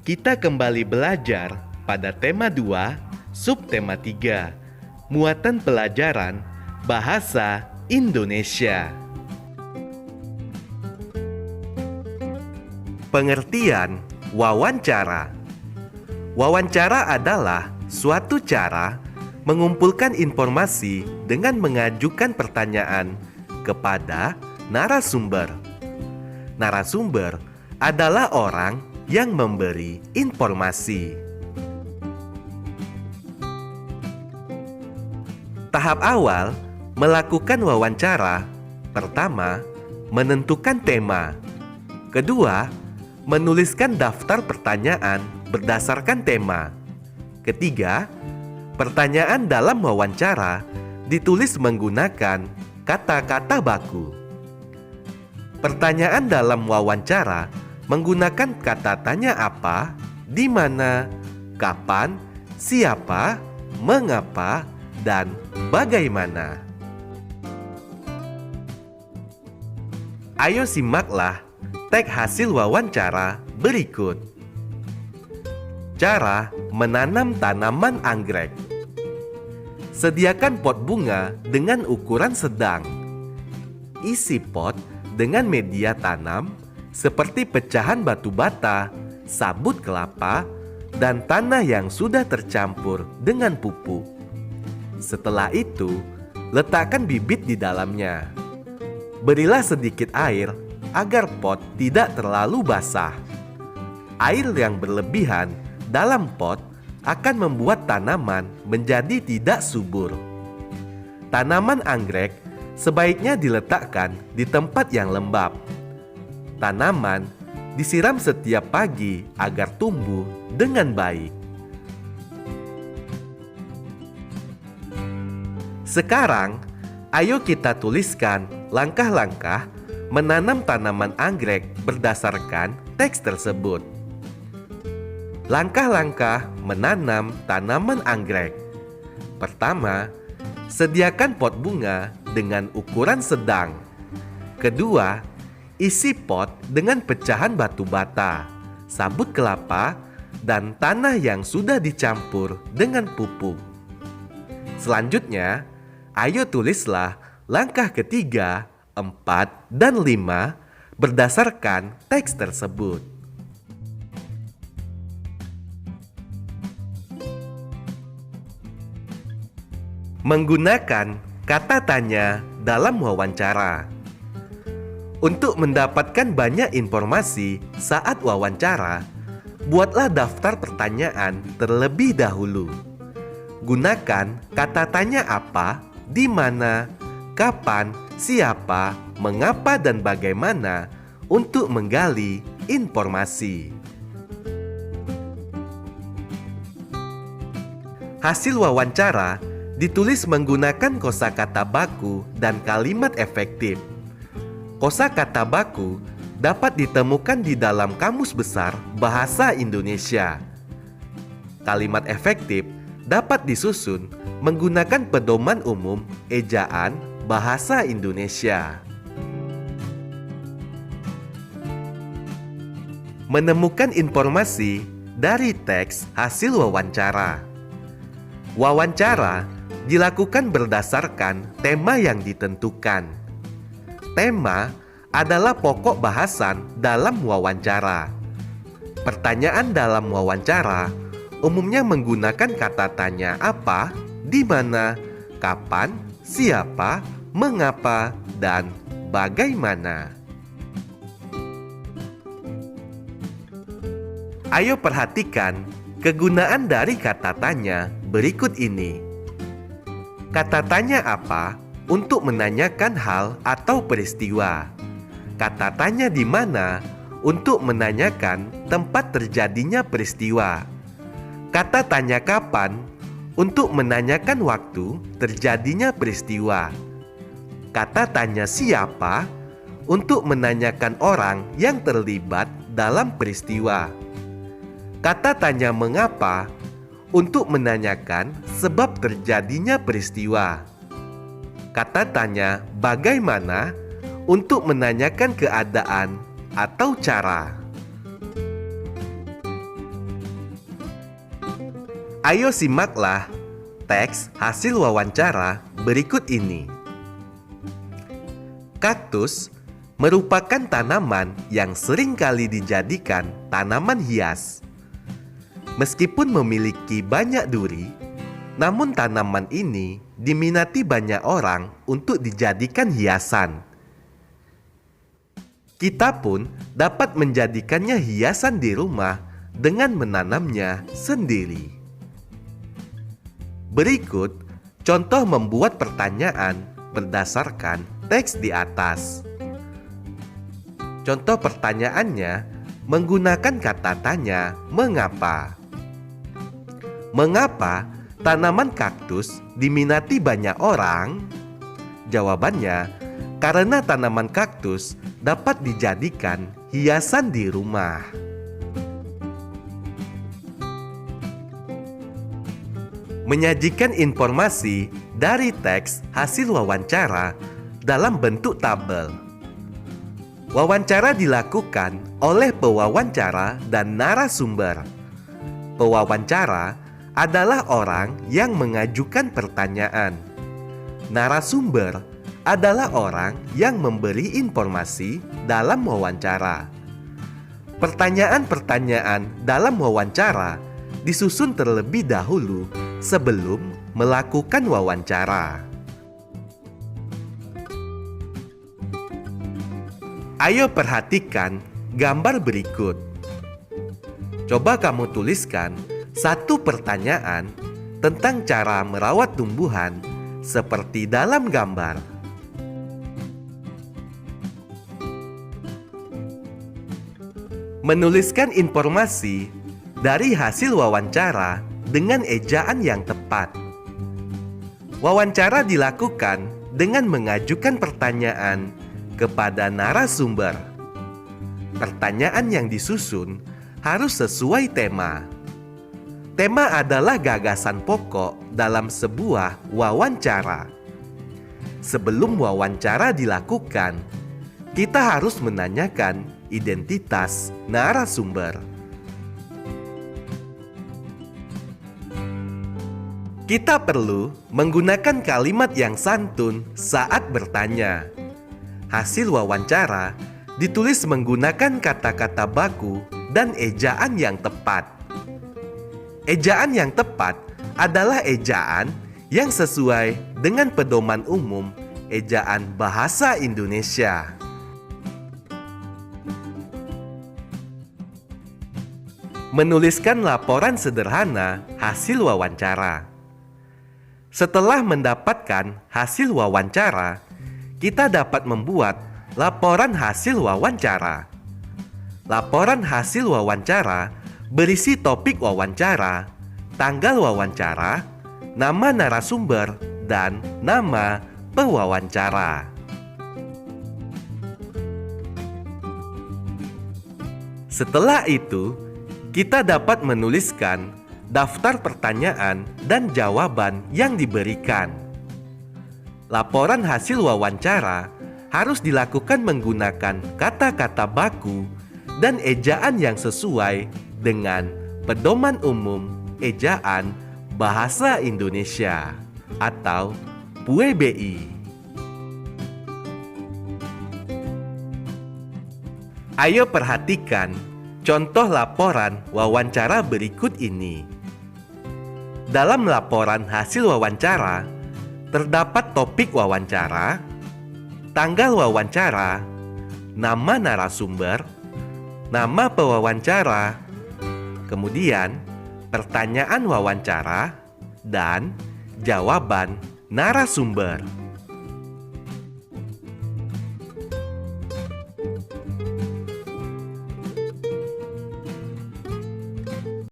kita kembali belajar pada tema 2, subtema 3, muatan pelajaran Bahasa Indonesia. Pengertian wawancara. Wawancara adalah suatu cara mengumpulkan informasi dengan mengajukan pertanyaan kepada narasumber. Narasumber adalah orang yang memberi informasi. Tahap awal melakukan wawancara. Pertama, menentukan tema. Kedua, menuliskan daftar pertanyaan berdasarkan tema. Ketiga, pertanyaan dalam wawancara ditulis menggunakan kata-kata baku. Pertanyaan dalam wawancara menggunakan kata tanya apa, di mana, kapan, siapa, mengapa, dan bagaimana. Ayo simaklah teks hasil wawancara berikut. Cara menanam tanaman anggrek. Sediakan pot bunga dengan ukuran sedang. Isi pot dengan media tanam seperti pecahan batu bata, sabut kelapa, dan tanah yang sudah tercampur dengan pupuk. Setelah itu, letakkan bibit di dalamnya. Berilah sedikit air agar pot tidak terlalu basah. Air yang berlebihan dalam pot akan membuat tanaman menjadi tidak subur. Tanaman anggrek sebaiknya diletakkan di tempat yang lembab. Tanaman disiram setiap pagi agar tumbuh dengan baik. Sekarang, ayo kita tuliskan langkah-langkah menanam tanaman anggrek berdasarkan teks tersebut. Langkah-langkah menanam tanaman anggrek. Pertama, sediakan pot bunga dengan ukuran sedang. Kedua, isi pot dengan pecahan batu bata, sabut kelapa, dan tanah yang sudah dicampur dengan pupuk. Selanjutnya, ayo tulislah langkah ketiga, 4, dan 5 berdasarkan teks tersebut. Menggunakan kata tanya dalam wawancara. Untuk mendapatkan banyak informasi saat wawancara, buatlah daftar pertanyaan terlebih dahulu. Gunakan kata tanya apa, di mana, kapan, siapa, mengapa, dan bagaimana untuk menggali informasi. Hasil wawancara ditulis menggunakan kosakata baku dan kalimat efektif. Kosakata baku dapat ditemukan di dalam Kamus Besar Bahasa Indonesia. Kalimat efektif dapat disusun menggunakan pedoman umum ejaan Bahasa Indonesia. Menemukan informasi dari teks hasil wawancara. Wawancara dilakukan berdasarkan tema yang ditentukan. Tema adalah pokok bahasan dalam wawancara. Pertanyaan dalam wawancara umumnya menggunakan kata tanya apa, di mana, kapan, siapa, mengapa, dan bagaimana. Ayo perhatikan kegunaan dari kata tanya berikut ini. Kata tanya apa untuk menanyakan hal atau peristiwa. Kata tanya di mana untuk menanyakan tempat terjadinya peristiwa. Kata tanya kapan untuk menanyakan waktu terjadinya peristiwa. Kata tanya siapa untuk menanyakan orang yang terlibat dalam peristiwa. Kata tanya mengapa untuk menanyakan sebab terjadinya peristiwa. Kata tanya bagaimana untuk menanyakan keadaan atau cara. Ayo simaklah teks hasil wawancara berikut ini. Kaktus merupakan tanaman yang sering kali dijadikan tanaman hias. Meskipun memiliki banyak duri, namun tanaman ini diminati banyak orang untuk dijadikan hiasan. Kita pun dapat menjadikannya hiasan di rumah dengan menanamnya sendiri. Berikut contoh membuat pertanyaan berdasarkan teks di atas. Contoh pertanyaannya menggunakan kata tanya mengapa. Mengapa tanaman kaktus diminati banyak orang? Jawabannya, karena tanaman kaktus dapat dijadikan hiasan di rumah. Menyajikan informasi dari teks hasil wawancara dalam bentuk tabel. Wawancara dilakukan oleh pewawancara dan narasumber. Pewawancara adalah orang yang mengajukan pertanyaan. Narasumber adalah orang yang memberi informasi dalam wawancara. Pertanyaan-pertanyaan dalam wawancara disusun terlebih dahulu sebelum melakukan wawancara. Ayo perhatikan gambar berikut. Coba kamu tuliskan satu pertanyaan tentang cara merawat tumbuhan seperti dalam gambar. Menuliskan informasi dari hasil wawancara dengan ejaan yang tepat. Wawancara dilakukan dengan mengajukan pertanyaan kepada narasumber. Pertanyaan yang disusun harus sesuai tema. Tema adalah gagasan pokok dalam sebuah wawancara. Sebelum wawancara dilakukan, kita harus menanyakan identitas narasumber. Kita perlu menggunakan kalimat yang santun saat bertanya. Hasil wawancara ditulis menggunakan kata-kata baku dan ejaan yang tepat. Ejaan yang tepat adalah ejaan yang sesuai dengan pedoman umum ejaan bahasa Indonesia. Menuliskan laporan sederhana hasil wawancara. Setelah mendapatkan hasil wawancara, kita dapat membuat laporan hasil wawancara. Laporan hasil wawancara berisi topik wawancara, tanggal wawancara, nama narasumber, dan nama pewawancara. Setelah itu, kita dapat menuliskan daftar pertanyaan dan jawaban yang diberikan. Laporan hasil wawancara harus dilakukan menggunakan kata-kata baku dan ejaan yang sesuai dengan pedoman umum ejaan bahasa Indonesia atau PUEBI. Ayo perhatikan contoh laporan wawancara berikut ini. Dalam laporan hasil wawancara, terdapat topik wawancara, tanggal wawancara, nama narasumber, nama pewawancara, kemudian pertanyaan wawancara, dan jawaban narasumber.